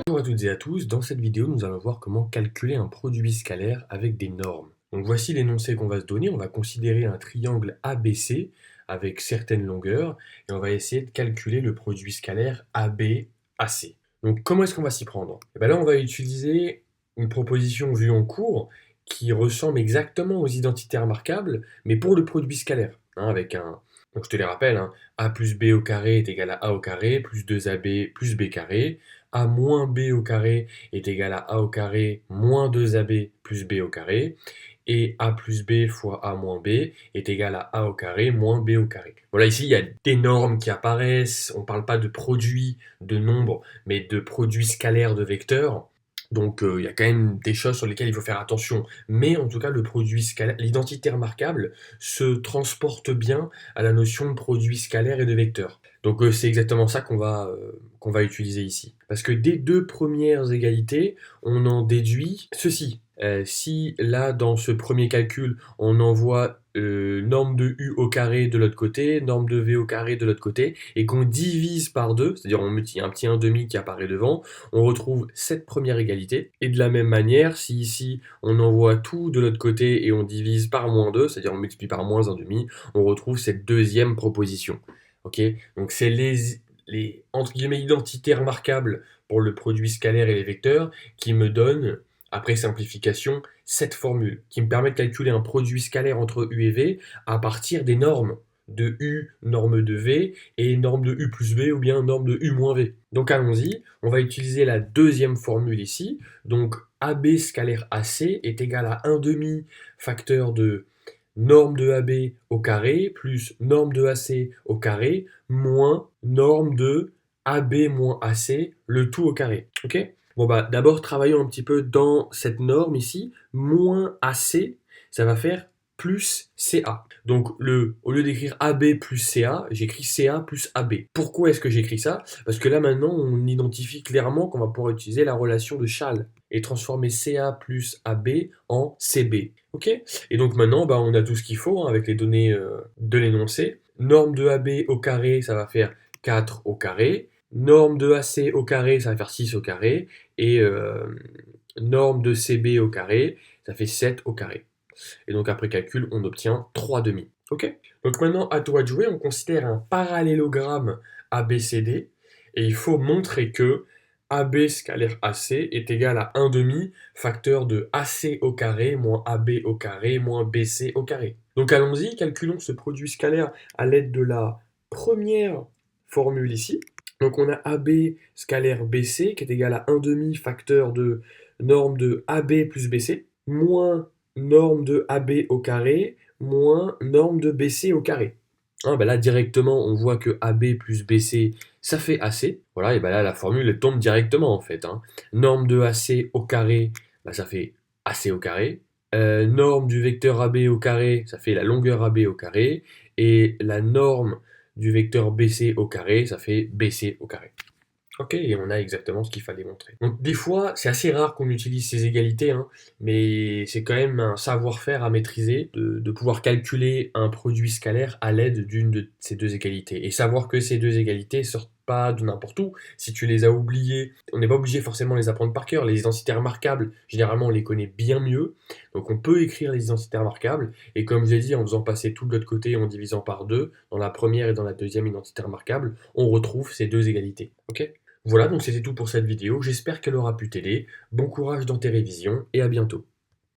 Bonjour à toutes et à tous, dans cette vidéo nous allons voir comment calculer un produit scalaire avec des normes. Donc voici l'énoncé qu'on va se donner, on va considérer un triangle ABC avec certaines longueurs et on va essayer de calculer le produit scalaire ABAC. Donc comment est-ce qu'on va s'y prendre? Et bien là on va utiliser une proposition vue en cours qui ressemble exactement aux identités remarquables mais pour le produit scalaire, avec un... Donc je te les rappelle, a plus b au carré est égal à a au carré, plus 2ab plus b carré, a moins b au carré est égal à a au carré moins 2ab plus b au carré, et a plus b fois a moins b est égal à a au carré moins b au carré. Voilà, ici il y a des normes qui apparaissent, on ne parle pas de produits de nombres, mais de produits scalaires de vecteurs. Donc il y a quand même des choses sur lesquelles il faut faire attention. Mais en tout cas, le produit scalaire, l'identité remarquable se transporte bien à la notion de produit scalaire et de vecteur. Donc c'est exactement ça qu'on va utiliser ici. Parce que des deux premières égalités, on en déduit ceci. Si là, dans ce premier calcul, on envoie norme de u au carré de l'autre côté, norme de v au carré de l'autre côté, et qu'on divise par deux, c'est-à-dire on multiplie un petit 1,5 qui apparaît devant, on retrouve cette première égalité. Et de la même manière, si ici on envoie tout de l'autre côté et on divise par moins 2, c'est-à-dire on multiplie par moins 1,5, on retrouve cette deuxième proposition. Ok, donc c'est les entre guillemets identités remarquables pour le produit scalaire et les vecteurs qui me donnent, après simplification, cette formule qui me permet de calculer un produit scalaire entre u et v à partir des normes de u, norme de v, et norme de u plus v ou bien norme de u moins v. Donc allons-y, on va utiliser la deuxième formule ici. Donc AB scalaire AC est égal à 1,5 facteur de norme de AB au carré plus norme de AC au carré moins norme de AB moins AC, le tout au carré. Ok? Bon bah d'abord travaillons un petit peu dans cette norme ici. Moins AC, ça va faire plus CA. Donc au lieu d'écrire AB plus CA, j'écris CA plus AB. Pourquoi est-ce que j'écris ça? Parce que là maintenant on identifie clairement qu'on va pouvoir utiliser la relation de Chasles et transformer CA plus AB en CB. Ok? Et donc maintenant on a tout ce qu'il faut avec les données de l'énoncé. Norme de AB au carré, ça va faire 4 au carré. Norme de AC au carré, ça va faire 6 au carré. Et norme de CB au carré, ça fait 7 au carré. Et donc après calcul, on obtient 3,5. Ok? Donc maintenant, à toi de jouer, on considère un parallélogramme ABCD. Et il faut montrer que AB scalaire AC est égal à 1,5 facteur de AC au carré moins AB au carré moins BC au carré. Donc allons-y, calculons ce produit scalaire à l'aide de la première formule ici. Donc on a AB scalaire BC qui est égal à 1,5 facteur de norme de AB plus BC moins norme de AB au carré moins norme de BC au carré. Là directement on voit que AB plus BC ça fait AC. Voilà, et là la formule elle tombe directement en fait. Norme de AC au carré, ça fait AC au carré. Norme du vecteur AB au carré, ça fait la longueur AB au carré. Et la norme du vecteur BC au carré, ça fait BC au carré. Ok, et on a exactement ce qu'il fallait montrer. Donc des fois, c'est assez rare qu'on utilise ces égalités, mais c'est quand même un savoir-faire à maîtriser de pouvoir calculer un produit scalaire à l'aide d'une de ces deux égalités. Et savoir que ces deux égalités sortent pas de n'importe où. Si tu les as oubliées, on n'est pas obligé forcément de les apprendre par cœur. Les identités remarquables, généralement, on les connaît bien mieux. Donc on peut écrire les identités remarquables. Et comme j'ai dit, en faisant passer tout de l'autre côté et en divisant par deux, dans la première et dans la deuxième identité remarquable, on retrouve ces deux égalités. Ok ? Voilà, donc c'était tout pour cette vidéo, j'espère qu'elle aura pu t'aider. Bon courage dans tes révisions et à bientôt.